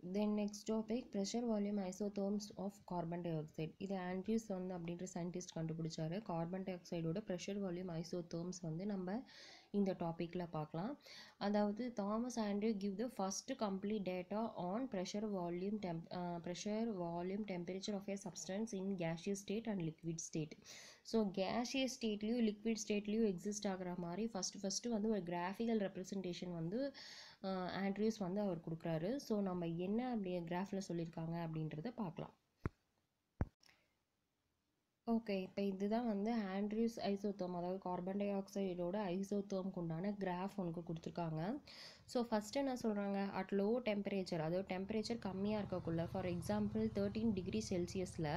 Then next topic, pressure volume isotherms of carbon dioxide. இது Andrews வந்து அப்படின்ற scientist கண்டுபிடிச்சாரு. கார்பன் டை ஆக்சைடோட ப்ரெஷர் வால்யூம் ஐசோதேர்ம்ஸ் வந்து நம்ம இந்த டாப்பிக்கில் பார்க்கலாம். அதாவது Thomas Andrew give the first complete data on pressure volume temperature of a substance in gaseous state and liquid state. So gaseous ஸ்டேட்லேயும் லிக்விட் ஸ்டேட்லேயும் எக்ஸிஸ்ட் ஆகிற மாதிரி ஃபஸ்ட்டு வந்து ஒரு கிராஃபிக்கல் ரெப்ரசன்டேஷன் வந்து ஆண்ட்ரியூஸ் வந்து அவர் கொடுக்குறாரு. ஸோ நம்ம என்ன அப்படி கிராஃபில் சொல்லியிருக்காங்க அப்படின்றத பார்க்கலாம். ஓகே, இப்போ இதுதான் வந்து ஆண்ட்ரியூஸ் ஐசோதேர்ம், அதாவது கார்பன் டை ஆக்சைடோட ஐசோதேர்முக்கு உண்டான கிராஃப் உனக்கு கொடுத்துருக்காங்க. ஸோ ஃபஸ்ட்டு என்ன சொல்கிறாங்க, அட் லோ டெம்பரேச்சர், அதாவது டெம்பரேச்சர் கம்மியாக இருக்கக்குள்ள, ஃபார் எக்ஸாம்பிள் 13 டிகிரி செல்சியஸில்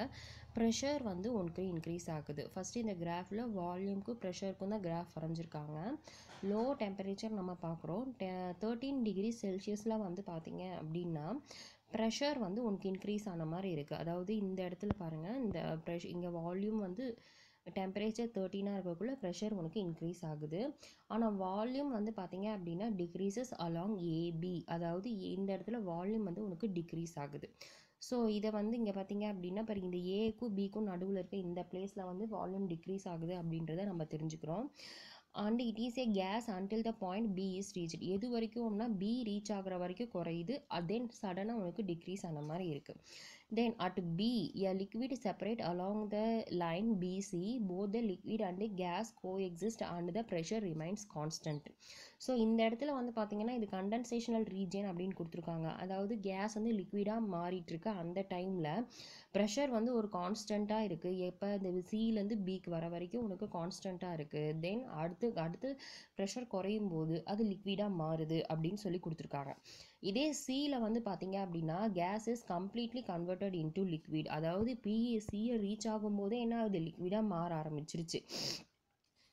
ப்ரெஷர் வந்து உனக்கு இன்க்ரீஸ் ஆகுது. ஃபஸ்ட்டு இந்த கிராஃபில் வால்யூம்க்கும் ப்ரெஷருக்கும் தான் கிராஃப் வரைஞ்சிருக்காங்க. லோ டெம்பரேச்சர் நம்ம பார்க்குறோம். 13 டிகிரி செல்சியஸில் வந்து பார்த்தீங்க அப்படின்னா ப்ரெஷர் வந்து உனக்கு இன்க்ரீஸ் ஆன மாதிரி இருக்குது. அதாவது இந்த இடத்துல பாருங்கள், இந்த இங்கே வால்யூம் வந்து டெம்பரேச்சர் 13 இருக்கக்குள்ள ப்ரெஷர் உனக்கு இன்க்ரீஸ் ஆகுது. ஆனால் வால்யூம் வந்து பார்த்தீங்க அப்படின்னா டிக்ரீசஸ் அலாங் ஏபி, அதாவது இந்த இடத்துல வால்யூம் வந்து உனக்கு டிக்ரீஸ் ஆகுது. ஸோ இதை வந்து இங்கே பார்த்தீங்க அப்படின்னா பாருங்க, இந்த ஏக்கும் பிக்கும் நடுவில் இருக்க இந்த பிளேஸில் வந்து வால்யூம் டிக்ரீஸ் ஆகுது அப்படின்றத நம்ம தெரிஞ்சுக்கிறோம். And it is a gas until the point P is reach. எது வரைக்கும்னா பி ரீச் ஆகிற வரைக்கும் குறையுது, தென் சடனாக உனக்கு டிக்ரீஸ் ஆன மாதிரி இருக்குது. Then at B, a liquid separate along the line BC, both the liquid and the gas coexist and the pressure remains constant. So இந்த இடத்துல வந்து பார்த்தீங்கன்னா இது கண்டென்சேஷனல் ரீஜன் அப்படின்னு கொடுத்துருக்காங்க. அதாவது கேஸ் வந்து லிக்விடாக மாறிட்டுருக்கு, அந்த டைமில் ப்ரெஷர் வந்து ஒரு கான்ஸ்டண்ட்டாக இருக்குது. எப்போ இந்த சிலேருந்து பிக்கு வர வரைக்கும் உனக்கு கான்ஸ்டண்ட்டாக இருக்குது. தென் அடுத்து ப்ரெஷர் குறையும் போது அது லிக்விடாக மாறுது அப்படின்னு சொல்லி கொடுத்துருக்காங்க. இதே சியில் வந்து பார்த்தீங்க அப்படின்னா gas is completely converted into liquid, அதாவது சியை ரீச் ஆகும்போதே என்ன ஆகுது, லிக்விடாக மாற ஆரம்பிச்சிருச்சு.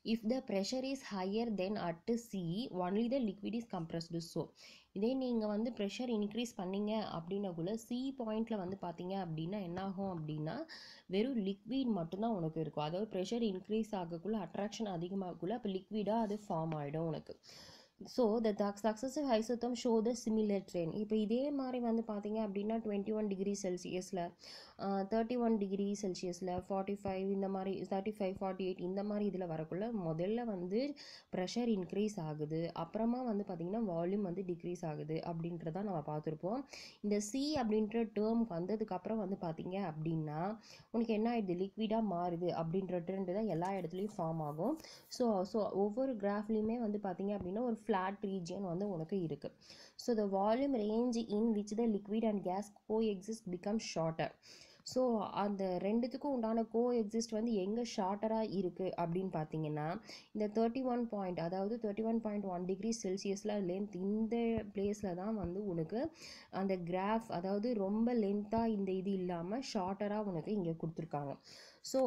If the pressure is higher then at C only the liquid is compressed. So இதே நீங்கள் வந்து ப்ரெஷர் இன்க்ரீஸ் பண்ணீங்க அப்படின்னக்குள்ள சி பாயிண்டில் வந்து பார்த்தீங்க அப்படின்னா என்னாகும் அப்படின்னா வெறும் லிக்விட் மட்டும்தான் உனக்கு இருக்கும். அதாவது ப்ரெஷர் இன்க்ரீஸ் ஆகக்குள்ள அட்ராக்ஷன் அதிகமாகக்குள்ள அப்போ லிக்விடாக அது ஃபார்ம் ஆகிடும் உனக்கு. So the successive isotherm show the similar trend. இப்போ இதே மாதிரி வந்து பார்த்தீங்க அப்படின்னா 21 டிகிரி செல்சியஸில் 31 டிகிரி செல்சியஸில் 45 இந்த மாதிரி 35 48 இந்த மாதிரி இதில் வரக்குள்ள முதல்ல வந்து ப்ரெஷர் இன்க்ரீஸ் ஆகுது, அப்புறமா வந்து பார்த்திங்கன்னா வால்யூம் வந்து டிக்ரீஸ் ஆகுது அப்படின்றத நம்ம பார்த்துருப்போம். இந்த சி அப்படின்ற டேர்ம் வந்ததுக்கப்புறம் வந்து பார்த்தீங்க அப்படின்னா உனக்கு என்ன ஆயிடுது, லிக்விடாக மாறுது அப்படின்ற ட்ரெண்ட் தான் எல்லா இடத்துலையும் ஃபார்ம் ஆகும். ஸோ ஒவ்வொரு கிராஃப்லையுமே வந்து பார்த்தீங்க அப்படின்னா ஒரு ஃப்ளாட் ரீஜியன் வந்து உனக்கு இருக்குது. So the volume range in which the liquid and gas coexist become shorter. So அந்த ரெண்டுத்துக்கும் உண்டான கோ எக்ஸிஸ்ட் வந்து எங்கே ஷார்ட்டராக இருக்குது அப்படின்னு பார்த்தீங்கன்னா இந்த 31 பாயிண்ட், அதாவது 31.1 டிகிரி செல்சியஸில் லென்த் இந்த பிளேஸில் தான் வந்து உனக்கு அந்த கிராஃப், அதாவது ரொம்ப லென்த்தாக இந்த இது இல்லாமல் ஷார்ட்டராக உனக்கு இங்கே கொடுத்துருக்காங்க. ஸோ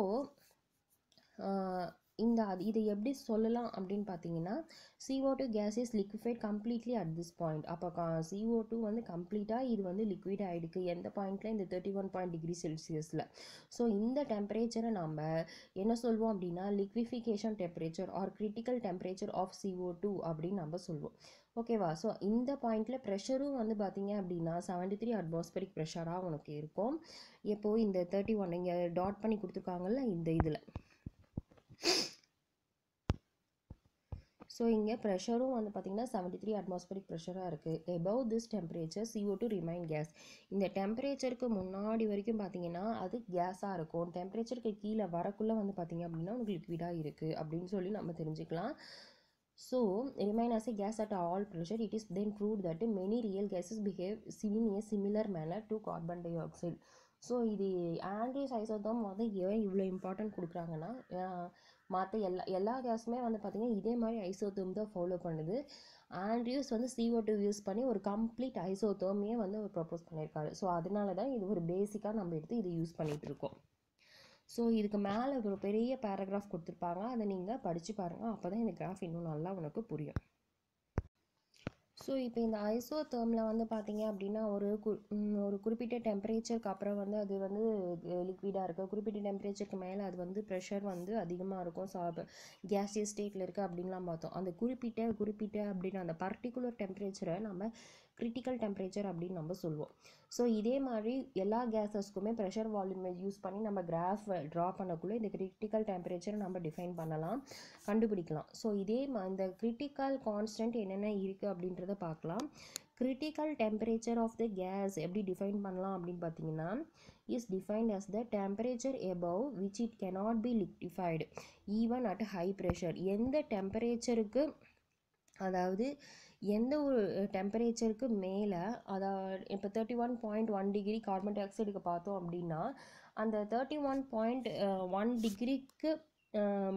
இதை எப்படி சொல்லலாம் அப்படின்னு பார்த்தீங்கன்னா CO2 gas is liquefied completely at this point. அப்போ CO2 வந்து கம்ப்ளீட்டாக இது வந்து லிக்விட் ஆகிடுக்கு எந்த பாயிண்டில், இந்த 31 டிகிரி செல்சியஸில். ஸோ இந்த டெம்பரேச்சரை நம்ம என்ன சொல்வோம் அப்படின்னா liquefaction temperature or critical temperature of CO2 அப்படின்னு நம்ம சொல்லுவோம். ஓகேவா? ஸோ இந்த பாயிண்டில் ப்ரெஷரும் வந்து பார்த்தீங்க அப்படின்னா 73 அட்மாஸ்பரிக் ப்ரெஷராக உனக்கு இருக்கும். இப்போது இந்த 31 இங்கே டாட் பண்ணி கொடுத்துருக்காங்கல்ல இந்த இதில். ஸோ இங்கே ப்ரெஷரும் வந்து பார்த்திங்கன்னா 73 அட்மாஸ்பரிக் ப்ரெஷராக இருக்குது. Above this temperature CO2 remain gas. இந்த டெம்பரேச்சருக்கு முன்னாடி வரைக்கும் பார்த்திங்கன்னா அது கேஸாக இருக்கும், டெம்பரேச்சருக்கு கீழே வரக்குள்ளே வந்து பார்த்திங்க அப்படின்னா உங்களுக்கு லிக்விடாக இருக்குது அப்படின்னு சொல்லி நம்ம தெரிஞ்சுக்கலாம். So remain as a gas at all pressure. It is then proved that many real gases behave in a similar manner to carbon dioxide. So இது ஆண்ட்ரியூஸ் ஐசோதேர்ம் வந்து ஏன் இவ்வளோ இம்பார்ட்டன்ட் கொடுக்குறாங்கன்னா மற்ற எல்லா கேஸுமே வந்து பார்த்திங்கன்னா இதே மாதிரி ஐசோதேர்ம் தான் ஃபாலோ பண்ணுது. ஆண்ட்ரியூஸ் வந்து CO2 யூஸ் பண்ணி ஒரு கம்ப்ளீட் ஐசோதேர்மையே வந்து ப்ரப்போஸ் பண்ணியிருக்காரு. ஸோ அதனால தான் இது ஒரு பேசிக்காக நம்ம எடுத்து இதை யூஸ் பண்ணிகிட்டு இருக்கோம். ஸோ இதுக்கு மேலே ஒரு பெரிய பேராகிராஃப் கொடுத்துருப்பாங்க, அதை நீங்கள் படித்து பாருங்கள், அப்போ தான் இந்த கிராஃப் இன்னும் நல்லா உனக்கு புரியும். ஸோ இப்போ இந்த ஐசோதேர்மில் வந்து பார்த்தீங்க அப்படின்னா ஒரு குறிப்பிட்ட டெம்பரேச்சருக்கு அப்புறம் வந்து அது வந்து லிக்விடாக இருக்குது, குறிப்பிட்ட டெம்பரேச்சருக்கு மேலே அது வந்து ப்ரெஷர் வந்து அதிகமாக இருக்கும், கேஸியஸ் ஸ்டேட்டில் இருக்குது அப்படின்லாம் பார்த்தோம். அந்த குறிப்பிட்ட அப்படின்னு அந்த பர்டிகுலர் டெம்பரேச்சரை நம்ம கிரிட்டிக்கல் டெம்பரேச்சர் அப்படின்னு நம்ம சொல்லுவோம். ஸோ இதே மாதிரி எல்லா கேஸஸ்க்குமே ப்ரெஷர் வால்யூமை யூஸ் பண்ணி நம்ம கிராஃப் ட்ரா பண்ணக்குள்ளே இந்த கிரிட்டிக்கல் டெம்பரேச்சரை நம்ம டிஃபைன் பண்ணலாம், கண்டுபிடிக்கலாம். ஸோ இந்த கிரிட்டிக்கல் கான்ஸ்டன்ட் என்னென்ன இருக்குது அப்படின்றத பார்க்கலாம். Critical temperature of the gas எப்படி டிஃபைன் பண்ணலாம் அப்படின்னு பார்த்தீங்கன்னா, is defined as the temperature above which it cannot be liquefied even at high pressure. எந்த டெம்பரேச்சருக்கு, அதாவது எந்த ஒரு டெம்பரேச்சருக்கு மேலே, அதாவது இப்போ 31.1 டிகிரி கார்பன் டை ஆக்சைடுக்கு பார்த்தோம் அப்படின்னா, அந்த 31.1 டிகிரிக்கு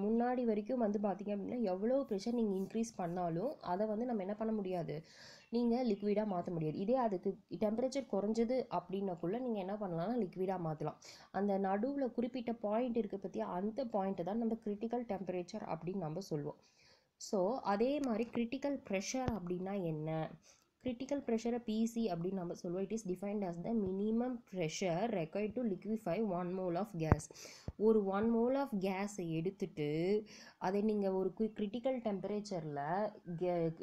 முன்னாடி வரைக்கும் வந்து பார்த்திங்க அப்படின்னா எவ்வளோ ப்ரெஷர் நீங்கள் இன்க்ரீஸ் பண்ணாலும் அதை வந்து நம்ம என்ன பண்ண முடியாது, நீங்கள் லிக்விடாக மாற்ற முடியாது. இதே அதுக்கு டெம்பரேச்சர் குறைஞ்சது அப்படின்னக்குள்ளே நீங்கள் என்ன பண்ணலாம்னா லிக்விடாக மாற்றலாம். அந்த நடுவில் குறிப்பிட்ட பாயிண்ட் இருக்குது பற்றி, அந்த பாயிண்ட்டை தான் நம்ம கிரிட்டிக்கல் டெம்பரேச்சர் அப்படின்னு நம்ம சொல்லுவோம். ஸோ அதே மாதிரி கிரிட்டிக்கல் ப்ரெஷர் அப்படின்னா என்ன, கிரிட்டிக்கல் ப்ரெஷரை பிசி அப்படின்னு நம்ம சொல்லுவோம். It is defined as the minimum pressure required to liquefy 1 mole of gas. ஒரு 1 mole of கேஸை எடுத்துட்டு அதை நீங்கள் ஒரு கிரிட்டிக்கல் டெம்பரேச்சரில்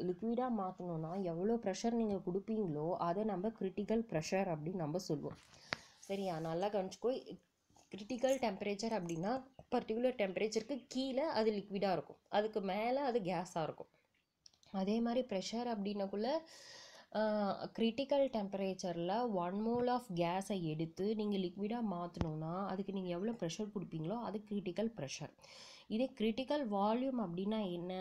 லிக்விடாக மாற்றணுன்னா எவ்வளோ ப்ரெஷர் நீங்கள் கொடுப்பீங்களோ அதை நம்ம கிரிட்டிக்கல் ப்ரெஷர் அப்படின்னு நம்ம சொல்லுவோம். சரியா, நல்லா கவனிச்சுக்கோ. கிரிட்டிக்கல் டெம்பரேச்சர் அப்படின்னா பர்டிகுலர் டெம்பரேச்சருக்கு கீழே அது லிக்விடாக இருக்கும், அதுக்கு மேலே அது கேஸாக இருக்கும். அதே மாதிரி ப்ரெஷர் அப்படின்னக்குள்ள கிரிட்டிக்கல் டெம்பரேச்சரில் 1 mole ஆஃப் கேஸை எடுத்து நீங்கள் லிக்விடாக மாற்றணுன்னா அதுக்கு நீங்கள் எவ்வளோ ப்ரெஷர் கொடுப்பீங்களோ அது கிரிட்டிக்கல் ப்ரெஷர். இதே கிரிட்டிக்கல் வால்யூம் அப்படின்னா என்ன,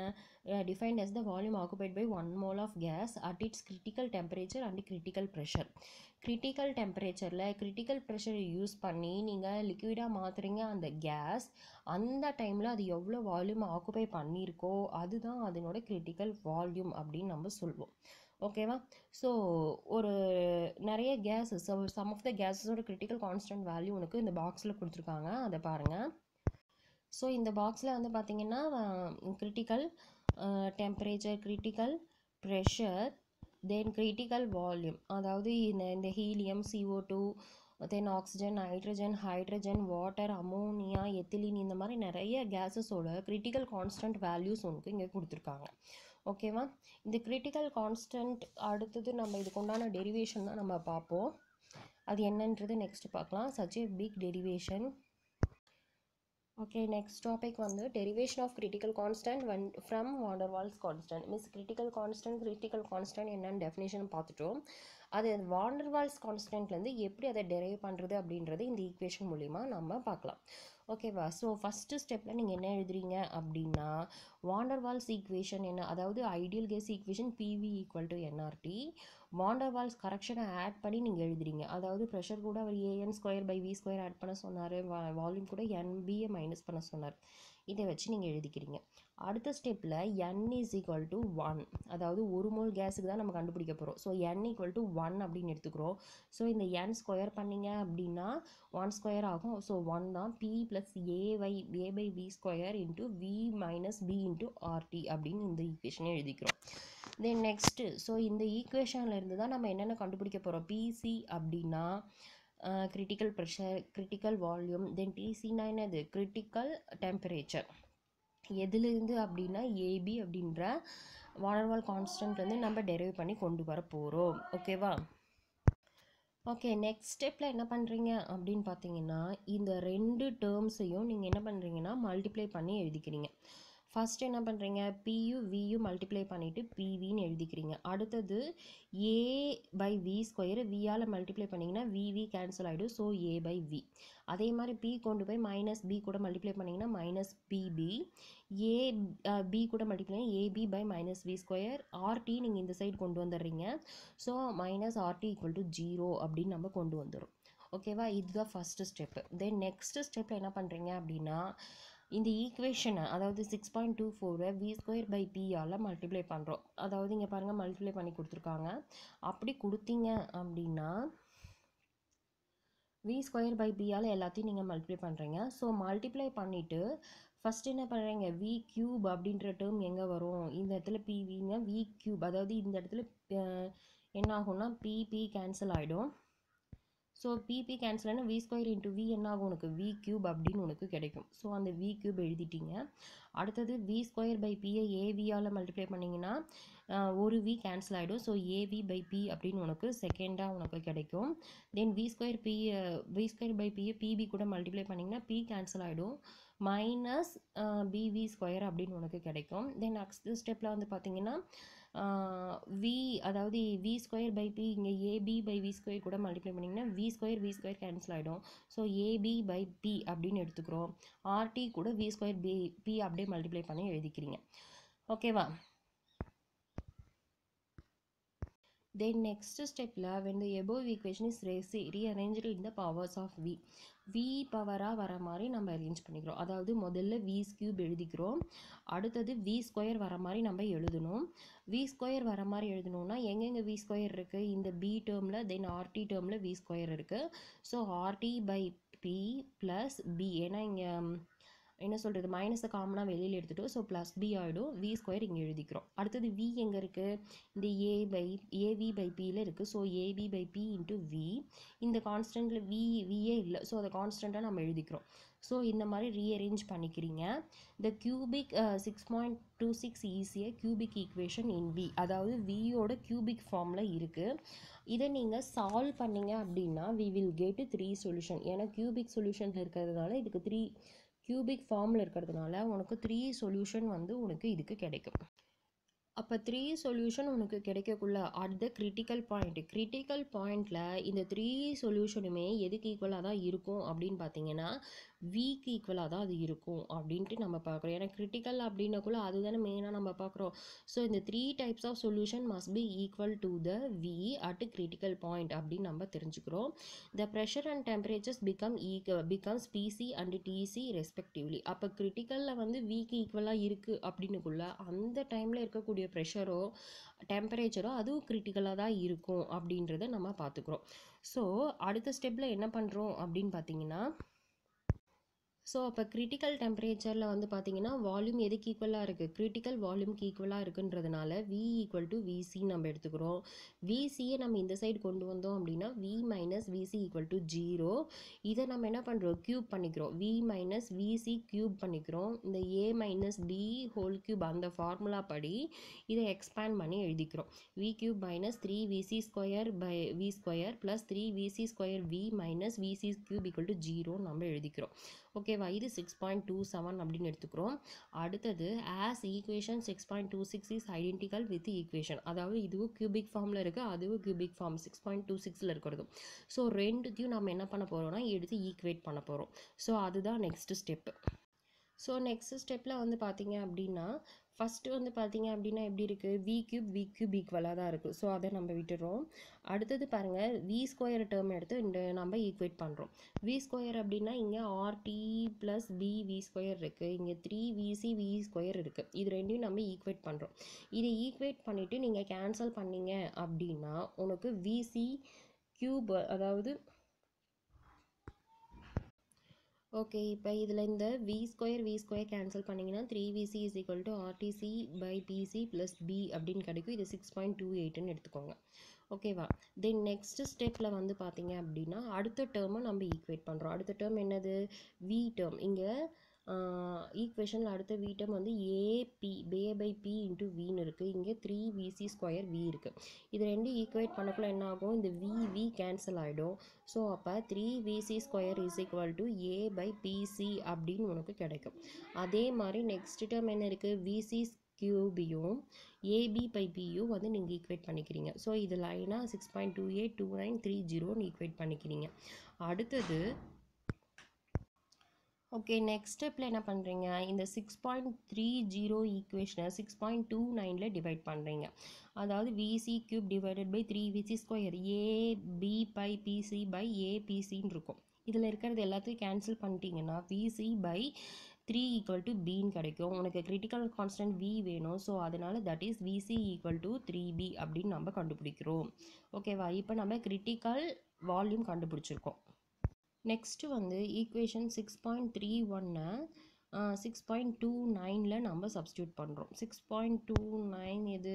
defined as the volume occupied by 1 mole of gas at its critical temperature and critical pressure. Critical டெம்பரேச்சரில் கிரிட்டிக்கல் ப்ரெஷரை யூஸ் பண்ணி நீங்கள் லிக்விடாக மாற்றுறீங்க அந்த கேஸ், அந்த டைமில் அது எவ்வளோ வால்யூம் ஆக்குபை பண்ணியிருக்கோ அதுதான் அதனோட கிரிட்டிக்கல் வால்யூம் அப்படின்னு நம்ம சொல்லுவோம். ஓகேவா? ஸோ ஒரு நிறைய கேஸஸ், சம் ஆஃப் த கேஸஸோட கிரிட்டிக்கல் கான்ஸ்டன்ட் வேல்யூ உனக்கு இந்த பாக்ஸில் கொடுத்துருக்காங்க, அதை பாருங்கள். ஸோ இந்த பாக்ஸில் வந்து பார்த்திங்கன்னா கிரிட்டிக்கல் டெம்பரேச்சர், கிரிட்டிக்கல் ப்ரெஷர், தென் கிரிட்டிக்கல் வால்யூம், அதாவது இந்த ஹீலியம், CO2, தென் oxygen, nitrogen, hydrogen, water, ammonia, ethylene, இந்த மாதிரி நிறைய கேஸஸோட கிரிட்டிக்கல் கான்ஸ்டன்ட் வேல்யூஸ் உனக்கு இங்கே கொடுத்துருக்காங்க. ஓகேவா? இந்த கிரிட்டிக்கல் கான்ஸ்டன்ட் அடுத்தது நம்ம இதுக்கு உண்டான டெரிவேஷன் தான் நம்ம பார்ப்போம். அது என்னன்றது நெக்ஸ்ட் பார்க்கலாம். Such a big derivation. Okay, next topic வந்து derivation of critical constant from van der Waals constant. Critical constant என்னன்னு டெஃபினேஷன் பார்த்துட்டோம். அது வான் டெர் வால்ஸ் கான்ஸ்டன்ட்லேருந்து எப்படி அதை டெரைவ் பண்ணுறது அப்படின்றது இந்த ஈக்குவேஷன் மூலிமா நம்ம பார்க்கலாம். ஓகேவா? ஸோ ஃபஸ்ட்டு ஸ்டெப்பில் நீங்கள் என்ன எழுதுறீங்க அப்படின்னா, வான் டெர் வால்ஸ் ஈக்குவேஷன் என்ன, அதாவது ideal gas equation PV = nRT. வான் டெர் வால்ஸ் கரெக்ஷனை ஆட் பண்ணி நீங்கள் எழுதுறீங்க. அதாவது ப்ரெஷர் கூட அவர் AN²/V² ஆட் பண்ண சொன்னார், வால்யூம் கூட NBயை மைனஸ் பண்ண சொன்னார். இதை வச்சு நீங்கள் எழுதிக்கிறீங்க. அடுத்த ஸ்டெப்பில் n = 1, அதாவது ஒரு மோல் கேஸுக்கு தான் நம்ம கண்டுபிடிக்க போகிறோம். ஸோ n = 1 அப்படின்னு எடுத்துக்கிறோம். ஸோ இந்த n² பண்ணிங்க அப்படின்னா 1² ஆகும். ஸோ 1 தான். P + A/V² × V - B × RT அப்படின்னு இந்த ஈக்குவேஷனை எழுதிக்கிறோம். தென் நெக்ஸ்ட்டு, ஸோ இந்த ஈக்குவேஷனில் இருந்து தான் நம்ம என்னென்ன கண்டுபிடிக்க போகிறோம். PC அப்படின்னா கிரிட்டிக்கல் ப்ரெஷர், கிரிட்டிக்கல் வால்யூம், தென் TCனா என்னது, கிரிட்டிக்கல் டெம்பரேச்சர். எதுலேருந்து அப்படின்னா AB அப்படின்ற வான் டெர் வால்ஸ் கான்ஸ்டன்ட் வந்து நம்ம டெரைவ் பண்ணி கொண்டு வர போகிறோம். ஓகேவா? ஓகே, நெக்ஸ்ட் ஸ்டெப்பில் என்ன பண்ணுறீங்க அப்படின்னு பார்த்தீங்கன்னா, இந்த ரெண்டு டேர்ம்ஸையும் நீங்கள் என்ன பண்ணுறீங்கன்னா மல்டிப்ளை பண்ணி எழுதிக்கிறீங்க. ஃபஸ்ட்டு என்ன பண்ணுறீங்க, PU VU மல்டிப்ளை பண்ணிவிட்டு PVன்னு எழுதிக்கிறீங்க. அடுத்தது A/V², வியால் மல்டிப்ளை பண்ணிங்கன்னா VV கேன்சல் ஆகிடும். So A/V. அதே மாதிரி P கொண்டு போய் -B கூட மல்டிப்ளை பண்ணிங்கன்னா -PB. B கூட மல்டிப்ளை AB/- V². RT நீங்கள் இந்த சைடு கொண்டு வந்துடுறீங்க. ஸோ -RT = 0 அப்படின்னு நம்ம கொண்டு வந்துடும். ஓகேவா? இதுதான் ஃபஸ்ட்டு ஸ்டெப்பு. தென் நெக்ஸ்ட் ஸ்டெப்பில் என்ன பண்ணுறீங்க அப்படின்னா, இந்த ஈக்குவேஷனை, அதாவது 6.24 V²/P மல்டிப்ளை பண்ணுறோம். அதாவது இங்கே பாருங்கள் மல்டிப்ளை பண்ணி கொடுத்துருக்காங்க. அப்படி கொடுத்தீங்க அப்படின்னா V²/P எல்லாத்தையும் நீங்கள் மல்டிப்ளை பண்ணுறீங்க. ஸோ மல்டிப்ளை பண்ணிவிட்டு ஃபஸ்ட்டு என்ன பண்ணுறீங்க, V³ அப்படின்ற டேர்ம் எங்கே வரும், இந்த இடத்துல PVங்க, V³, அதாவது இந்த இடத்துல என்ன ஆகும்னா PP கேன்சல் ஆகிடும். ஸோ பிபி கேன்சல் ஆனால் வி ஸ்கொயர் இன்ட்டு வி என்ன ஆகும் உனக்கு வி கியூப் அப்படின்னு உனக்கு கிடைக்கும். ஸோ அந்த வி கியூப் எழுதிட்டீங்க. அடுத்தது வி ஸ்கொயர் பை பியை ஏவியால் மல்டிப்ளை பண்ணிங்கன்னா ஒரு வி கேன்சல் ஆகிடும். ஸோ ஏவி பை பி அப்படின்னு உனக்கு செகண்டாக உனக்கு கிடைக்கும். தென் வி ஸ்கொயர் பை பியை பிபி கூட மல்டிப்ளை பண்ணிங்கன்னா பி கேன்சல் ஆகிடும். மைனஸ் பிவி ஸ்கொயர் அப்படின்னு உனக்கு கிடைக்கும். தென் நெக்ஸ்ட் ஸ்டெப்பில் வந்து பார்த்தீங்கன்னா வி அதாவது வி ஸ்கொயர் பை பி இங்கே ஏபி பை வி ஸ்கொயர் கூட மல்டிப்ளை பண்ணிங்கன்னா வி ஸ்கொயர் கேன்சல் ஆகிடும். ஸோ ஏபி பை பி அப்படின்னு எடுத்துக்கிறோம். ஆர்டி கூட வி ஸ்கொயர் பி அப்படியே மல்டிப்ளை பண்ணி எழுதிக்கிறீங்க. ஓகேவா? Then next step when the above equation is rearranged in the powers of v பவராக வர மாதிரி நம்ம அரேஞ்ச் பண்ணிக்கிறோம். அதாவது முதல்ல வி கியூப் எழுதிக்கிறோம். அடுத்தது வி ஸ்கொயர் வர மாதிரி நம்ம எழுதணும். வி ஸ்கொயர் வர மாதிரி எழுதணும்னா எங்கெங்கே வி ஸ்கொயர் இருக்குது? இந்த பி டேர்மில் தென் ஆர்டி டேர்மில் வி ஸ்கொயர் இருக்குது. So RT by P plus B, ஏன்னா இங்கே என்ன சொல்கிறது மைனஸை காமனாக வெளியில் எடுத்துட்டோம். ஸோ ப்ளஸ் பி ஆகிடும். வி ஸ்கொயர் இங்கே எழுதிக்கிறோம். அடுத்தது வி எங்கே இருக்குது? இந்த ஏவி பை பியில் இருக்குது. So AB by B into V. இந்த கான்ஸ்டன்ட்டில் வியே இல்லை. ஸோ அதை கான்ஸ்டண்ட்டாக நம்ம எழுதிக்கிறோம். ஸோ இந்த மாதிரி ரீஅரேஞ்ச் பண்ணிக்கிறீங்க. இந்த கியூபிக் 6.26 ஈஸியாக கியூபிக் ஈக்குவேஷன் இன் வி, அதாவது வியோட கியூபிக் ஃபார்மில் இருக்குது. இதை நீங்கள் சால்வ் பண்ணீங்க அப்படின்னா வி வில் கெட் 3 சொல்யூஷன். ஏன்னா கியூபிக் சொல்யூஷன் இருக்கிறதுனால இதுக்கு 3 கியூபிக் ஃபார்மில் இருக்கிறதுனால உனக்கு 3 சொல்யூஷன் வந்து உனக்கு இதுக்கு கிடைக்கும். அப்போ 3 சொல்யூஷன் உனக்கு கிடைக்கக்குள்ள அட் த கிரிட்டிக்கல் பாயிண்டில் இந்த 3 சொல்யூஷனுமே எதுக்கு ஈக்குவலாக தான் இருக்கும் அப்படின்னு பார்த்தீங்கன்னா விக்கு ஈக்குவலாக தான் அது இருக்கும் அப்படின்ட்டு நம்ம பார்க்குறோம். ஏன்னா கிரிட்டிக்கல் அப்படின்னக்குள்ள அதுதானே மெயினாக நம்ம பார்க்குறோம். ஸோ இந்த 3 types of solution must be equal to the V at critical point அப்படின்னு நம்ம தெரிஞ்சுக்கிறோம். The pressure and temperatures becomes PC and TC respectively. அப்போ கிரிட்டிக்கலில் வந்து விக்கு ஈக்குவலாக இருக்குது அப்படின்னுக்குள்ள அந்த டைமில் இருக்கக்கூடிய ப்ரெஷரோ டெம்பரேச்சரோ அதுவும் கிரிட்டிக்கலாக தான் இருக்கும் அப்படின்றத நம்ம பார்த்துக்குறோம். ஸோ அடுத்த ஸ்டெப்பில் என்ன பண்ணுறோம் அப்படின்னு பார்த்தீங்கன்னா ஸோ அப்போ கிரிட்டிக்கல் டெம்பரேச்சரில் வந்து பார்த்தீங்கன்னா வால்யூம் எதுக்கு ஈக்குவலாக இருக்குது? கிரிட்டிக்கல் வால்யூம்க்கு ஈக்குவலாக இருக்குன்றதுனால வி ஈக்குவல் டு விசி நம்ம எடுத்துக்கிறோம். விசியை நம்ம இந்த சைடு கொண்டு வந்தோம் அப்படின்னா V minus VC equal to 0. இதை நம்ம என்ன பண்ணுறோம்? கியூப் பண்ணிக்கிறோம். வி மைனஸ் விசி கியூப் பண்ணிக்கிறோம். இந்த A minus B whole cube அந்த ஃபார்முலா படி இதை எக்ஸ்பேண்ட் பண்ணி எழுதிக்கிறோம். V cube minus 3vc square by V square plus 3vc square V minus VC cube equal to 0 நம்ம எழுதிக்கிறோம். ஓகேவா? இது 6.27 அப்படின்னு எடுத்துக்கிறோம். அடுத்தது as equation 6.26 is identical with equation, அதாவது இதுவும் கியூபிக் ஃபார்மில் இருக்குது, அதுவும் கியூபிக் ஃபார்ம் 6.26ல் இருக்கிறது. ஸோ ரெண்டுத்தையும் நம்ம என்ன பண்ண போகிறோம்னா எடுத்து ஈக்குவேட் பண்ண போகிறோம். ஸோ அதுதான் நெக்ஸ்ட் ஸ்டெப்பு. ஸோ நெக்ஸ்ட் ஸ்டெப்பில் வந்து பார்த்தீங்க அப்படின்னா ஃபஸ்ட்டு வந்து பார்த்தீங்க அப்படின்னா எப்படி இருக்குது? வி கியூப் ஈக்குவலாக தான் இருக்குது. ஸோ அதை நம்ம விட்டுறோம். அடுத்தது பாருங்கள், வி ஸ்கொயர் டேர்ம் எடுத்து இந்த நம்ம ஈக்குவேட் பண்ணுறோம். வி ஸ்கொயர் அப்படின்னா இங்கே ஆர்டி ப்ளஸ் வி ஸ்கொயர் இருக்குது, இங்கே 3vc வி ஸ்கொயர் இருக்குது. இது ரெண்டையும் நம்ம ஈக்குவேட் பண்ணுறோம். இதை ஈக்குவேட் பண்ணிவிட்டு நீங்கள் கேன்சல் பண்ணீங்க அப்படின்னா உனக்கு விசி கியூப், அதாவது ஓகே இப்போ இதில் இந்த வி ஸ்கொயர் கேன்சல் பண்ணிங்கன்னா 3vc is equal to RTC by PC plus B அப்படின்னு கிடைக்கும். இது 6.28ன்னு எடுத்துக்கோங்க. ஓகேவா? தென் நெக்ஸ்ட் ஸ்டெப்பில் வந்து பார்த்தீங்க அப்படின்னா அடுத்த டேர்மை நம்ம ஈக்குவேட் பண்ணுறோம். அடுத்த டேர்ம் என்னது? V term. இங்கே ஈக்குவேஷனில் அடுத்த வி டேர்ம் வந்து ஏ பை பி இன்ட்டு வின்னு இருக்குது. இங்கே 3vc ஸ்கொயர் வி இருக்குது. இது ரெண்டு ஈக்குவேட் பண்ணக்குள்ள என்ன ஆகும்? இந்த வி கேன்சல் ஆகிடும். ஸோ அப்போ 3vc square is equal to A by PC அப்படின்னு உனக்கு கிடைக்கும். அதே மாதிரி நெக்ஸ்ட் டேர்ம் என்ன இருக்குது? விசி கியூபியும் ஏபி பை பியும் வந்து நீங்கள் ஈக்குவேட் பண்ணிக்கிறீங்க. ஸோ இது லைனாக 6.282930ன்னு ஈக்குவேட் பண்ணிக்கிறீங்க. அடுத்தது ஓகே நெக்ஸ்ட் ஸ்டெப்பில் என்ன பண்ணுறீங்க? இந்த 6.30 ஈக்குவேஷனை 6.29ல் டிவைட் பண்ணுறீங்க. அதாவது VC cube divided by 3vc square AB by PC by ஏபிசின்னு இருக்கும். இதில் இருக்கிறது எல்லாத்தையும் கேன்சல் பண்ணிட்டீங்கன்னா விசி பை 3 ஈக்குவல் டு பின்னு கிடைக்கும். உனக்கு கிரிட்டிக்கல் கான்ஸ்டன்ட் வி வேணும். ஸோ அதனால் that is VC equal to 3b அப்படின்னு நம்ம கண்டுபிடிக்கிறோம். ஓகேவா? இப்போ நம்ம கிரிட்டிக்கல் வால்யூம் கண்டுபிடிச்சிருக்கோம். நெக்ஸ்ட்டு வந்து ஈக்குவேஷன் 6.31 6.29ல் நம்ம சப்ஸ்டியூட் பண்ணுறோம். 6.29 எது?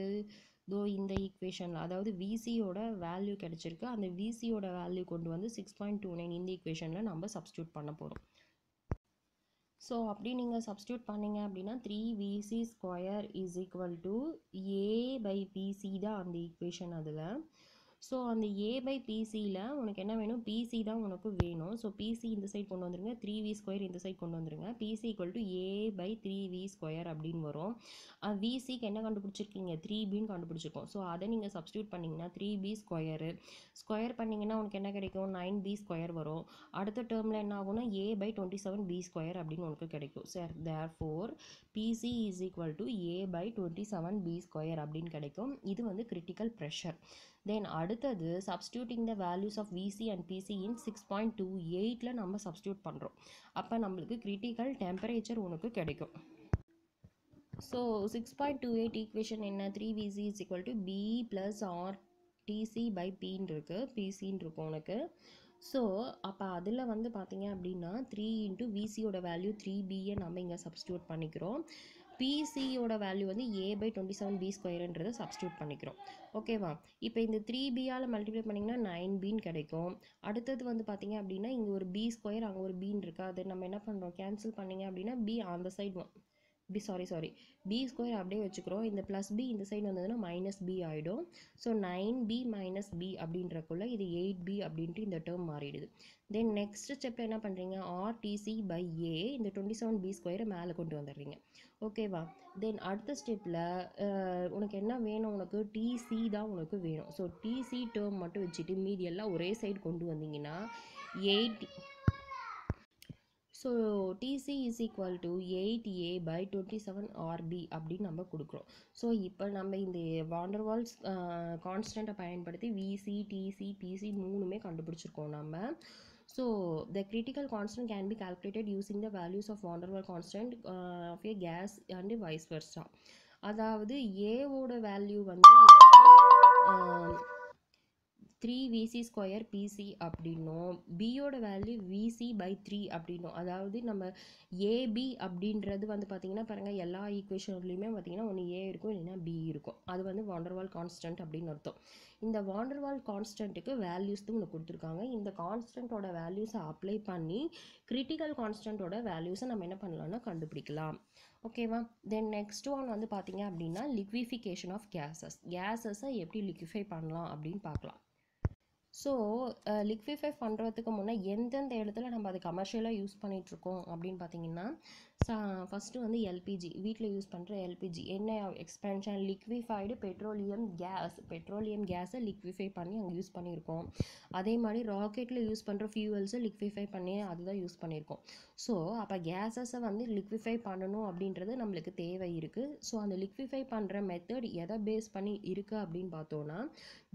தோ இந்த ஈக்குவேஷனில் அதாவது விசியோட வேல்யூ கிடச்சிருக்கு. அந்த விசியோட வேல்யூ கொண்டு வந்து 6.29 இந்த ஈக்குவேஷனில் நம்ம சப்ஸ்டியூட் பண்ண போகிறோம். ஸோ அப்படி நீங்கள் சப்ஸ்டியூட் பண்ணிங்க அப்படின்னா 3vc² is equal to a/pc தான் அந்த ஈக்குவேஷன். அதில் ஸோ அந்த a/pcயில் உனக்கு என்ன வேணும், pc தான் உனக்கு வேணும். ஸோ pc இந்த சைட் கொண்டு வந்துருங்க, 3v² இந்த சைட் கொண்டு வந்துருங்க. pc ஈக்குவல் டு a/3v² அப்படின்னு வரும். vcக்கு என்ன கண்டுபிடிச்சிருக்கீங்க, 3bன்னு கண்டுபிடிச்சிருக்கோம். ஸோ அதை நீங்கள் சப்ஸ்டியூட் பண்ணிங்கன்னா 3b² ஸ்கொயர் பண்ணிங்கன்னா உனக்கு என்ன கிடைக்கும், 9b² வரும். அடுத்த டேர்மில் என்ன ஆகும்னா a/27b² அப்படின்னு உனக்கு கிடைக்கும். Sir therefore pc is equal to a/27b² அப்படின்னு கிடைக்கும். இது வந்து கிரிட்டிக்கல் ப்ரெஷர். தென் அடுத்தது substituting the values of VC and PC in 6.28 நம்ம சப்ஸ்டியூட் பண்ணுறோம். அப்போ நம்மளுக்கு கிரிட்டிக்கல் டெம்பரேச்சர் உனக்கு கிடைக்கும். ஸோ 6.28 ஈக்குவேஷன் என்ன, 3vc is equal to b + RTC/Pன்னு இருக்குது, பிசின்னு இருக்கும் உனக்கு. ஸோ அப்போ அதில் வந்து பார்த்தீங்க அப்படின்னா 3 × விசியோட வேல்யூ 3bயை நம்ம இங்கே சப்ஸ்டியூட் பண்ணிக்கிறோம். பிசியோட வேல்யூ வந்து a/27b²ன்றதை சப்ஸ்டியூட் பண்ணிக்கிறோம். ஓகேவா. இப்போ இந்த 3bயால் மல்டிப்ளை பண்ணிங்கன்னா 9bன்னு கிடைக்கும். அடுத்தது வந்து பார்த்தீங்க அப்படின்னா இங்கே ஒரு b² அங்கே ஒரு bன்னு இருக்கா, அதை நம்ம என்ன பண்ணுறோம், கேன்சல் பண்ணிங்க அப்படின்னா b அந்த சைடு b² அப்படியே வச்சுக்கிறோம். இந்த +b இந்த சைடு வந்ததுன்னா -b ஆகிடும். ஸோ 9b - b அப்படின்றக்குள்ள இது 8b அப்படின்ட்டு இந்த டேர்ம் மாறிடுது. தென் நெக்ஸ்ட் ஸ்டெப்பில் என்ன பண்ணுறீங்க, RTC/A இந்த 27b² மேலே கொண்டு வந்துடுறீங்க. ஓகேவா. தென் அடுத்த ஸ்டெப்பில் உனக்கு என்ன வேணும், உனக்கு டிசி தான் உனக்கு வேணும். ஸோ டிசி டேர்ம் மட்டும் வச்சுட்டு மீதி எல்லாம் ஒரே சைடு கொண்டு வந்தீங்கன்னா 8. So TC is equal to 8a/27RB அப்படின்னு நம்ம கொடுக்குறோம். ஸோ இப்போ நம்ம இந்த வாண்டர் வால்ஸ் கான்ஸ்டண்ட்டை பயன்படுத்தி விசி, டிசி, பிசி மூணுமே கண்டுபிடிச்சிருக்கோம் நம்ம. So the critical constant can be calculated using the values of van der Waals constant of a gas and vice versa. அதாவது ஏவோட வேல்யூ வந்து 3vc² pc அப்படின்னும், பியோட வேல்யூ vc/3 அப்படின்னும். அதாவது நம்ம ஏபி அப்படின்றது வந்து பார்த்தீங்கன்னா பாருங்கள், எல்லா ஈக்குவேஷன்லையுமே பார்த்தீங்கன்னா ஒன்று ஏ இருக்கும் இல்லைன்னா பி இருக்கும். அது வந்து வாண்டர்வால் கான்ஸ்டன்ட் அப்படின்னு அர்த்தம். இந்த வாண்டர்வால் கான்ஸ்டன்ட்டுக்கு வேல்யூஸ் தான் ஒன்று கொடுத்துருக்காங்க. இந்த கான்ஸ்டன்ட்டோட வேல்யூஸை அப்ளை பண்ணி கிரிட்டிக்கல் கான்ஸ்டன்ட்டோட வேல்யூஸை நம்ம என்ன பண்ணலாம்னா கண்டுபிடிக்கலாம். ஓகேவா. தென் நெக்ஸ்ட் ஒன் வந்து பார்த்தீங்க அப்படின்னா லிக்விஃபிகேஷன் ஆஃப் கேஸஸை எப்படி லிக்விஃபை பண்ணலாம் அப்படின்னு பார்க்கலாம். ஸோ லிக்விஃபை பண்ணுறதுக்கு முன்னே எந்தெந்த இடத்துல நம்ம அது கமர்ஷியலாக யூஸ் பண்ணிகிட்ருக்கோம் அப்படின்னு பார்த்தீங்கன்னா, ஃபஸ்ட்டு வந்து எல்பிஜி, வீட்டில் யூஸ் பண்ணுற எல்பிஜி, என்ன எக்ஸ்பென்ஷன் லிக்விஃபைடு பெட்ரோலியம் கேஸை லிக்விஃபை பண்ணி அங்கே யூஸ் பண்ணியிருக்கோம். அதே மாதிரி ராக்கெட்டில் யூஸ் பண்ணுற ஃபியூவல்ஸை லிக்விஃபை பண்ணி அதுதான் யூஸ் பண்ணியிருக்கோம். ஸோ அப்போ கேஸஸை வந்து லிக்விஃபை பண்ணணும் அப்படின்றது நம்மளுக்கு தேவை இருக்குது. ஸோ அந்த லிக்விஃபை பண்ணுற மெத்தட் எதை பேஸ் பண்ணி இருக்குது அப்படின்னு பார்த்தோன்னா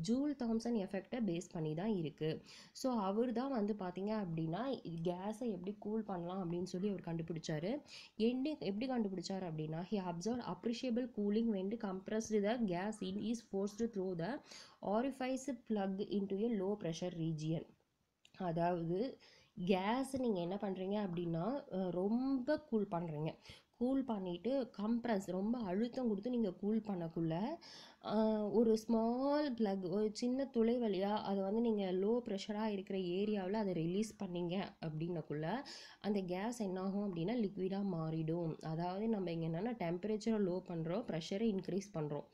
ஜூல் தாம்சன் எஃபெக்டை பேஸ் பண்ணி தான் இருக்குது. ஸோ அவர் தான் வந்து பார்த்தீங்க அப்படின்னா கேஸை எப்படி கூல் பண்ணலாம் அப்படின்னு சொல்லி அவர் கண்டுபிடிச்சாரு. எப்படி கண்டுபிடிச்சார் அப்படின்னா, he observed appreciable cooling when compressed the gas in is forced through the orifice plug into a low pressure region. அதாவது கேஸ் நீங்கள் என்ன பண்ணுறீங்க அப்படின்னா ரொம்ப கூல் பண்ணுறீங்க, கூல் பண்ணிவிட்டு கம்ப்ரஸ் ரொம்ப அழுத்தம் கொடுத்து நீங்கள் கூல் பண்ணக்குள்ள ஒரு ஸ்மால் ப்ளக், ஒரு சின்ன துளை வழியாக அதை வந்து நீங்கள் லோ ப்ரெஷராக இருக்கிற ஏரியாவில் அதை ரிலீஸ் பண்ணிங்க அப்படின்னக்குள்ள அந்த கேஸ் என்னாகும் அப்படின்னா லிக்விடாக மாறிடும். அதாவது நம்ம இங்கே என்னென்னா டெம்பரேச்சரை லோ பண்ணுறோம், ப்ரெஷரை இன்க்ரீஸ் பண்ணுறோம்,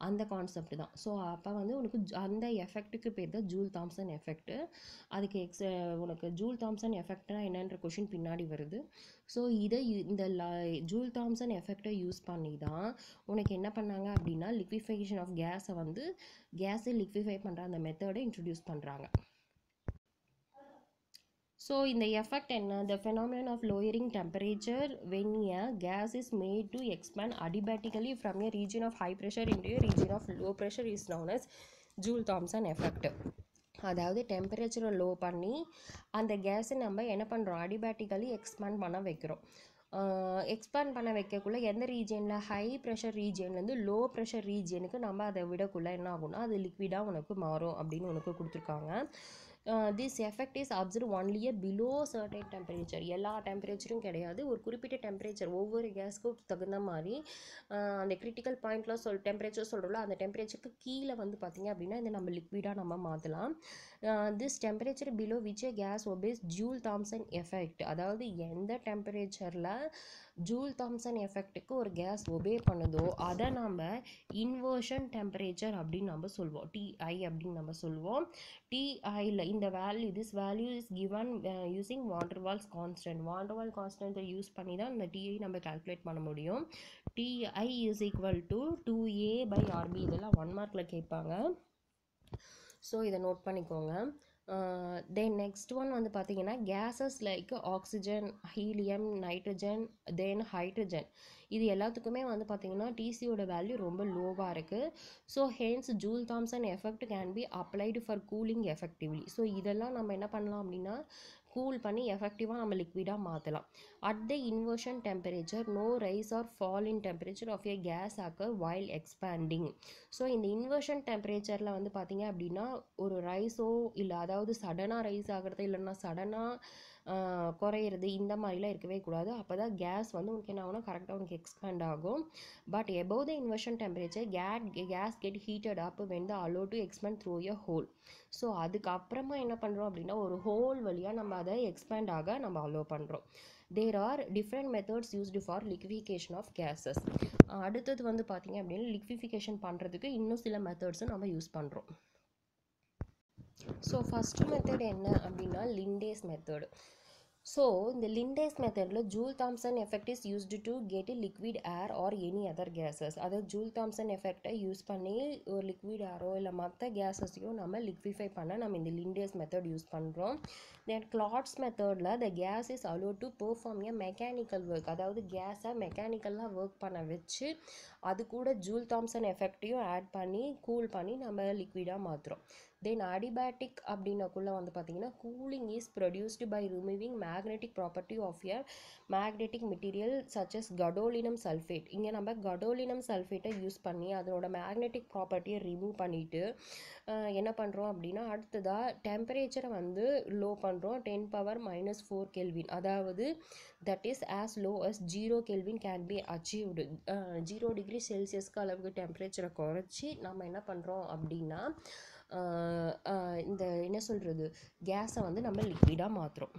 அந்த கான்செப்ட் தான். ஸோ அப்போ வந்து உனக்கு அந்த எஃபெக்ட்டுக்கு பேர் தான் ஜூல் தாம்சன் எஃபெக்ட்டு. அதுக்கு உனக்கு ஜூல் தாம்சன் எஃபெக்ட்னா என்னன்ற கொஷின் பின்னாடி வருது. ஸோ இதை இந்த ஜூல் தாம்சன் எஃபெக்டை யூஸ் பண்ணி தான் உனக்கு என்ன பண்ணாங்க அப்படின்னா லிக்விஃபிகேஷன் ஆஃப் கேஸை லிக்விஃபை பண்ணுற அந்த மெத்தடை இன்ட்ரடியூஸ் பண்ணுறாங்க. ஸோ இந்த எஃபெக்ட் என்ன, the phenomenon of lowering temperature when a gas is made to expand adiabatically from a region of high pressure into a region of low pressure is known as Joule Thomson effect. அதாவது டெம்பரேச்சரை low பண்ணி அந்த கேஸை நம்ம என்ன பண்ணுறோம், அடிபேட்டிக்கலி expand பண்ண வைக்கிறோம். எக்ஸ்பேண்ட் பண்ண வைக்கக்குள்ளே எந்த ரீஜியனில், ஹை ப்ரெஷர் ரீஜியன்லேருந்து லோ ப்ரெஷர் ரீஜியனுக்கு நம்ம அதை விடக்குள்ளே என்ன ஆகும்னா அது லிக்விடாக உனக்கு மாறும் அப்படின்னு உனக்கு கொடுத்துருக்காங்க. This effect is observe only below certain temperature. எல்லா டெம்பரேச்சரும் கிடையாது, ஒரு குறிப்பிட்ட டெம்பரேச்சர் ஒவ்வொரு கேஸ்க்கும் தகுந்த மாதிரி அந்த கிரிட்டிக்கல் பாயிண்ட்லாம் டெம்பரேச்சர் சொல்கிறோம்ல, அந்த டெம்பரேச்சருக்கு கீழே வந்து பார்த்திங்க அப்படின்னா இந்த நம்ம லிக்விடாக நம்ம மாற்றலாம். This temperature below which a gas obeys Joule Thomson effect. அதாவது எந்த டெம்பரேச்சரில் ஜூல் தாம்சன் எஃபெக்ட்டுக்கு ஒரு கேஸ் ஒபே பண்ணுதோ அதை நம்ம இன்வர்ஷன் டெம்பரேச்சர் அப்படின்னு நம்ம சொல்லுவோம், டிஐ அப்படின்னு நம்ம சொல்லுவோம். டிஐயில் இந்த value, this value is given using van der Waals constant. Van der Waal கான்ஸ்டன்ட்டை யூஸ் பண்ணி தான் இந்த டிஐ நம்ம கால்குலேட் பண்ண முடியும். TI is equal to 2A/RB. இதெல்லாம் 1 மார்க்கில் கேட்பாங்க, ஸோ இதை நோட் பண்ணிக்கோங்க. தென் நெக்ஸ்ட் ஒன் வந்து பார்த்தீங்கன்னா gases like oxygen, helium, nitrogen, then hydrogen, இது எல்லாத்துக்குமே வந்து பார்த்தீங்கன்னா டிசியோட வேல்யூ ரொம்ப லோவாக இருக்குது. So hence Joule Thomson effect can be applied for cooling effectively. So இதெல்லாம் நம்ம என்ன பண்ணலாம் அப்படின்னா கூல் பண்ணி எஃபெக்டிவாக நம்ம லிக்விடாக மாற்றலாம். At the inversion temperature no rise or fall in temperature of a gas occur while expanding. So இந்த இன்வர்ஷன் டெம்பரேச்சரில் வந்து பார்த்தீங்க அப்படின்னா ஒரு ரைஸோ இல்லை அதாவது சடனாக ரைஸ் ஆகிறது இல்லைன்னா சடனாக குறையிறது இந்த மாதிரிலாம் இருக்கவே கூடாது. அப்போ தான் கேஸ் வந்து உனக்கு என்ன ஆகும்னா கரெக்டாக உனக்கு எக்ஸ்பேண்ட் ஆகும். But above the inversion temperature gas get heated up when the allow to expand through a hole. So அதுக்கப்புறமா என்ன பண்ணுறோம் அப்படின்னா ஒரு ஹோல் வழியாக நம்ம அதை எக்ஸ்பேண்ட் ஆக நம்ம அலோ பண்ணுறோம். There are different methods used for liquification of gases. அடுத்தது வந்து பார்த்தீங்க அப்படின்னா லிக்விஃபிகேஷன் பண்ணுறதுக்கு இன்னும் சில மெத்தட்ஸும் நம்ம யூஸ் பண்ணுறோம். ஸோ ஃபஸ்ட்டு மெத்தட் என்ன அப்படின்னா லிண்டேஸ் மெத்தட். ஸோ இந்த லிண்டேஸ் மெத்தடில் Joule Thomson effect is used to get liquid air or any other gases. அதாவது ஜூல் தாம்சன் எஃபெக்டை யூஸ் பண்ணி ஒரு லிக்விட் ஏரோ இல்லை மற்ற கேஸஸையும் நம்ம லிக்விஃபை பண்ண நம்ம இந்த லிண்டேஸ் மெத்தட் யூஸ் பண்ணுறோம். தென் கிளாட்ஸ் மெத்தடில் the gas is allowed to perform a mechanical work. அதாவது கேஸை மெக்கானிக்கலாக ஒர்க் பண்ண வச்சு அது கூட ஜூல் தாம்சன் எஃபெக்டையும் ஆட் பண்ணி கூல் பண்ணி நம்ம லிக்விடாக மாற்றுறோம். தென் அடிபேட்டிக் அப்படின்னக்குள்ளே வந்து பார்த்தீங்கன்னா cooling is produced by removing magnetic property of a magnetic material such as gadolinium sulphate. இங்கே நம்ம கடோலினம் சல்ஃபேட்டை யூஸ் பண்ணி அதனோட மேக்னெட்டிக் ப்ராப்பர்ட்டியை ரிமூவ் பண்ணிவிட்டு என்ன பண்ணுறோம் அப்படின்னா அடுத்ததாக டெம்பரேச்சரை வந்து லோ பண்ணுறோம் 10⁻⁻4 கெல்வின். அதாவது that is as low as 0 kelvin can be achieved. 0 degree செல்சியஸ்க்கு அளவுக்கு டெம்பரேச்சரை குறைச்சி நம்ம என்ன பண்ணுறோம் அப்படின்னா இந்த என்ன சொல்கிறது கேஸை வந்து நம்ம லிக்விடாக மாற்றுறோம்.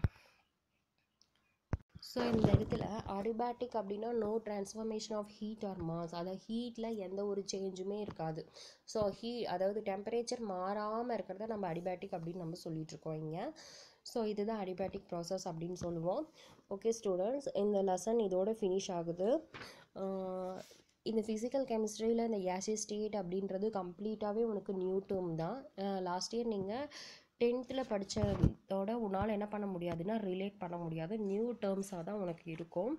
ஸோ இந்த இடத்துல அடிபேட்டிக் அப்படின்னா no transformation of heat or mass. அதாவது ஹீட்டில் எந்த ஒரு சேஞ்சுமே இருக்காது. ஸோ அதாவது டெம்பரேச்சர் மாறாமல் இருக்கிறத நம்ம அடிபேட்டிக் அப்படின்னு நம்ம சொல்லிகிட்ருக்கோம் இங்கே. ஸோ இதுதான் அடிபேட்டிக் ப்ராசஸ் அப்படின்னு சொல்லுவோம். ஓகே ஸ்டூடெண்ட்ஸ், இந்த லெசன் இதோட ஃபினிஷ் ஆகுது. இந்த ஃபிசிக்கல் கெமிஸ்ட்ரியில் இந்த கேஷியஸ் ஸ்டேட் அப்படின்றது கம்ப்ளீட்டாகவே உனக்கு நியூ டேர்ம் தான். லாஸ்ட் இயர் நீங்கள் 10th படித்ததோட உன்னால் என்ன பண்ண முடியாதுன்னா ரிலேட் பண்ண முடியாது, நியூ டேர்ம்ஸாக தான் உனக்கு இருக்கும்.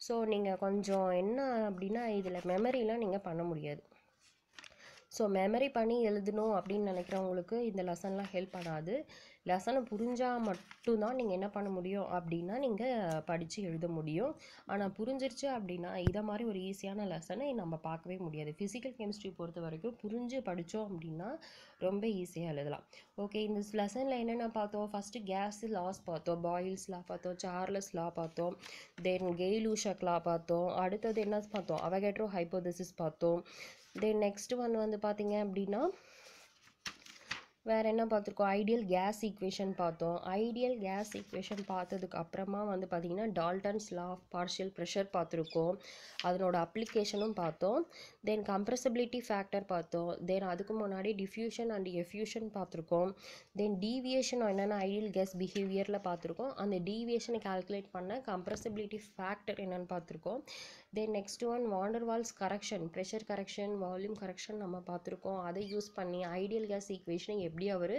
ஸோ நீங்கள் கொஞ்சம் என்ன அப்படின்னா இதில் மெமரிலாம் நீங்கள் பண்ண முடியாது. ஸோ மெமரி பண்ணி எழுதணும் அப்படின்னு நினைக்கிறவங்களுக்கு இந்த லெசன்லாம் ஹெல்ப் பண்ணாது. லெசனை புரிஞ்சால் மட்டும்தான் நீங்கள் என்ன பண்ண முடியும் அப்படின்னா நீங்கள் படித்து எழுத முடியும். ஆனால் புரிஞ்சிருச்சு அப்படின்னா இதை மாதிரி ஒரு ஈஸியான லெசனை நம்ம பார்க்கவே முடியாது. ஃபிசிக்கல் கெமிஸ்ட்ரி பொறுத்த வரைக்கும் புரிஞ்சு படித்தோம் அப்படின்னா ரொம்ப ஈஸியாக எழுதலாம். ஓகே, இந்த லெசனில் என்னென்ன பார்த்தோம்? ஃபஸ்ட்டு கேஸ் லாஸ் பார்த்தோம், பாயில்ஸ் லா பார்த்தோம், சார்லஸ் லா பார்த்தோம், தென் கெய்-லூசக் லா பார்த்தோம். அடுத்தது என்ன பார்த்தோம்? அவகேட்ரோ ஹைப்போதெசிஸ் பார்த்தோம். தென் நெக்ஸ்ட் ஒன் வந்து பார்த்தீங்க அப்படின்னா வேறு என்ன பார்த்துருக்கோம்? ஐடியல் கேஸ் ஈக்குவேஷன் பார்த்தோம். ஐடியல் கேஸ் ஈக்குவேஷன் பார்த்ததுக்கு அப்புறமா வந்து பார்த்திங்கன்னா Dalton's law of partial pressure பார்த்துருக்கோம், அதனோட அப்ளிகேஷனும் பார்த்தோம். தென் கம்ப்ரெசபிலிட்டி ஃபேக்டர் பார்த்தோம். தென் அதுக்கு முன்னாடி டிஃப்யூஷன் அண்ட் எஃப்யூஷன் பார்த்துருக்கோம். தென் டீவியேஷன் என்னென்ன ஐடியல் கேஸ் பிஹேவியரில் பார்த்துருக்கோம், அந்த டீவியேஷனை கால்குலேட் பண்ண கம்ப்ரெசபிலிட்டி ஃபேக்டர் என்னென்னு பார்த்துருக்கோம். Then next one van der Waals correction, pressure correction, volume correction நம்ம பார்த்துருக்கோம். அதை யூஸ் பண்ணி ஐடியல் கேஸ் ஈக்குவேஷனை எப்படி அவர்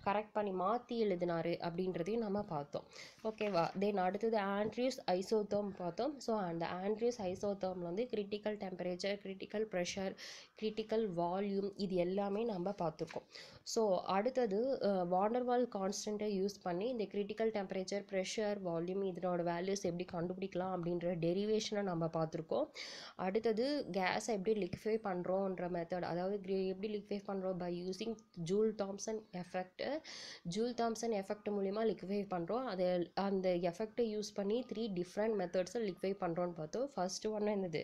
கரெக்ட் பண்ணி மாற்றி எழுதினார் அப்படின்றதையும் நம்ம பார்த்தோம். ஓகேவா? தென் அடுத்தது ஆண்ட்ரியூஸ் ஐசோதேர்ம் பார்த்தோம். ஸோ அந்த ஆண்ட்ரியூஸ் ஐசோதேர்மில் வந்து critical temperature, critical pressure, critical volume இது எல்லாமே நம்ம பார்த்துருக்கோம். ஸோ அடுத்தது வாண்டர்வால் கான்ஸ்டன்ட்டை யூஸ் பண்ணி இந்த கிரிட்டிக்கல் டெம்பரேச்சர், ப்ரெஷர், வால்யூம் இதனோட வேல்யூஸ் எப்படி கண்டுபிடிக்கலாம் அப்படின்ற டெரிவேஷனை நம்ம பார்த்துருக்கோம். அடுத்தது கேஸை எப்படி லிக்விஃபை பண்ணுறோன்ற மெத்தட், அதாவது எப்படி லிக்விஃபை பண்ணுறோம் by using Joule Thomson effect Joule Thomson effect மூலிமா லிக்விஃபை பண்ணுறோம். அது அந்த எஃபெக்டை யூஸ் பண்ணி 3 டிஃப்ரெண்ட் மெத்தட்ஸை லிக்விஃபை பண்ணுறோன்னு பார்த்தோம். ஃபர்ஸ்ட் ஒன்று என்னது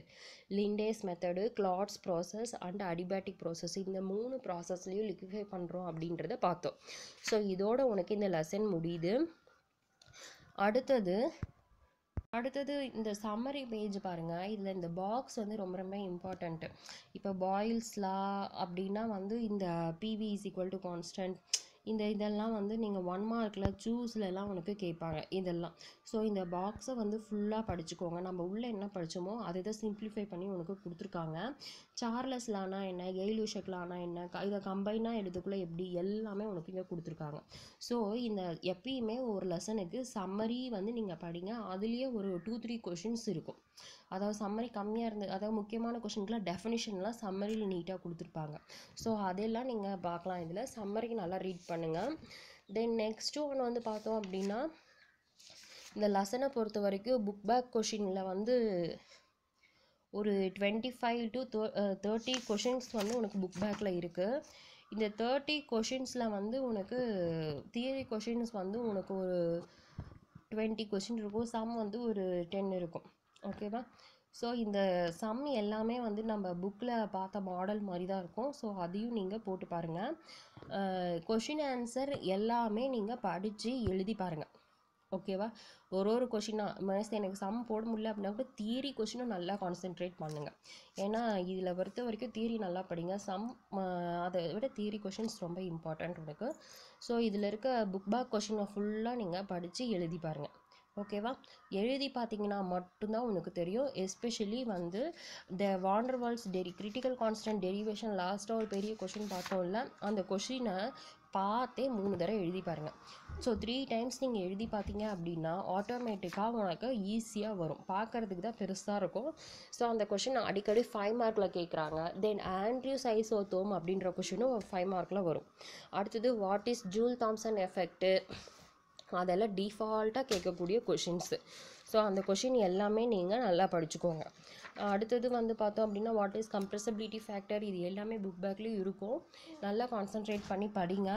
Linde's method, Claude's process and adiabatic process. இந்த 3 ப்ராசஸ்லேயும் லிக்விஃபை பண்ணுறோம் அப்படின்றத பார்த்தோம். ஸோ இதோட உனக்கு இந்த லெசன் முடியுது. அடுத்தது இந்த சம்மரி பேஜ் பாருங்கள். இதில் இந்த பாக்ஸ் வந்து ரொம்ப ரொம்ப இம்பார்ட்டண்ட்டு. இப்போ பாயில்ஸ் லா அப்படின்னா வந்து இந்த PV is equal to constant, இதெல்லாம் வந்து நீங்கள் 1 மார்க்கில் சூஸ்லலாம் உனக்கு கேட்பாங்க இதெல்லாம். ஸோ இந்த பாக்ஸை வந்து ஃபுல்லாக படிச்சுக்கோங்க. நம்ம உள்ளே என்ன படித்தோமோ அதை தான் சிம்பிளிஃபை பண்ணி உனக்கு கொடுத்துருக்காங்க. சார்லஸ் லானா என்ன, கெய்லூஷக் லானா என்ன, இதை கம்பைனாக எடுத்துக்குள்ளே எப்படி, எல்லாமே உனக்கு இங்கே கொடுத்துருக்காங்க. ஸோ இந்த எப்பயுமே ஒரு லெசனுக்கு சம்மரி வந்து நீங்கள் படிங்க. அதுலேயே ஒரு 2-3 கொஷின்ஸ் இருக்கும். அதாவது சம்மரி கம்மியாக இருந்தது, அதாவது முக்கியமான கொஷினுக்குலாம் டெஃபினிஷன்லாம் சம்மரியில் நீட்டாக கொடுத்துருப்பாங்க. ஸோ அதெல்லாம் நீங்கள் பார்க்கலாம். இதில் சம்மரி நல்லா ரீட் பண்ணுங்கள். தென் நெக்ஸ்ட்டு ஒன்று வந்து பார்த்தோம் அப்படின்னா, இந்த லெசனை பொறுத்த வரைக்கும் புக் பேக் கொஷினில் வந்து ஒரு 25 to 30 கொஷின்ஸ் வந்து உனக்கு புக் பேக்கில் இருக்குது. இந்த 30 கொஷின்ஸில் வந்து உனக்கு தியரி கொஷின்ஸ் வந்து உனக்கு ஒரு 20 கொஷின் இருக்கும். சம் வந்து ஒரு 10 இருக்கும். ஓகேவா? ஸோ இந்த சம் எல்லாமே வந்து நம்ம புக்கில் பார்த்த மாடல் மாதிரி தான் இருக்கும். ஸோ அதையும் நீங்கள் போட்டு பாருங்கள். கொஷின் ஆன்சர் எல்லாமே நீங்கள் படித்து எழுதி பாருங்கள். ஓகேவா? ஒரு கொஷினாக மனசு எனக்கு சம் போட முடியல அப்படின்னா கூட தியரி கொஷினும் நல்லா கான்சென்ட்ரேட் பண்ணுங்கள். ஏன்னா இதில் பொறுத்த வரைக்கும் தியரி நல்லா படிங்க. அதை விட தியரி கொஷின்ஸ் ரொம்ப இம்பார்ட்டண்ட் உனக்கு. ஸோ இதில் இருக்க புக் பேக் கொஷினை ஃபுல்லாக நீங்கள் படித்து எழுதி பாருங்கள். ஓகேவா? எழுதி பார்த்தீங்கன்னா மட்டும்தான் உனக்கு தெரியும். எஸ்பெஷலி வந்து த வாண்டர்வால்ஸ் கிரிட்டிக்கல் கான்ஸ்டன்ட் டெரிவேஷன் லாஸ்ட்டாக ஒரு பெரிய கொஷின் பார்த்தோம்ல, அந்த கொஷினை பார்த்தே 3 தடவை எழுதி பாருங்கள். ஸோ 3 டைம்ஸ் நீங்கள் எழுதி பார்த்தீங்க அப்படின்னா ஆட்டோமேட்டிக்காக உனக்கு ஈஸியாக வரும். பார்க்குறதுக்கு தான் பெருசாக இருக்கும். ஸோ அந்த கொஷின் அடிக்கடி 5 மார்க்கில் கேட்குறாங்க. தென் ஆண்ட்ரியூஸ் ஐசோதோம் அப்படின்ற கொஷினும் 5 மார்க்கில் வரும். அடுத்தது what is Joule Thomson effect, அதெல்லாம் டிஃபால்ட்டாக கேட்கக்கூடிய கொஷின்ஸு. ஸோ அந்த கொஷின் எல்லாமே நீங்கள் நல்லா படிச்சுக்கோங்க. அடுத்தது வந்து பார்த்தோம் அப்படின்னா வாட் இஸ் கம்ப்ரெசபிலிட்டி ஃபேக்டர், இது எல்லாமே புக் பேக்லேயும் இருக்கும். நல்லா கான்சென்ட்ரேட் பண்ணி படிங்க.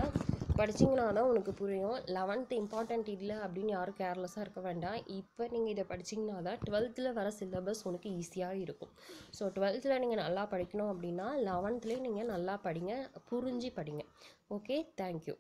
படிச்சிங்கன்னா தான் உனக்கு புரியும். 11th இம்பார்ட்டண்ட் இல்லை அப்படின்னு யாரும் கேர்லெஸ்ஸாக இருக்க வேண்டாம். இப்போ நீங்கள் இதை படிச்சிங்கன்னா தான் 12th வர சிலபஸ் உனக்கு ஈஸியாக இருக்கும். ஸோ 12th நீங்கள் நல்லா படிக்கணும் அப்படின்னா 11th நீங்கள் நல்லா படிங்க, புரிஞ்சு படிங்க. Okay, thank you.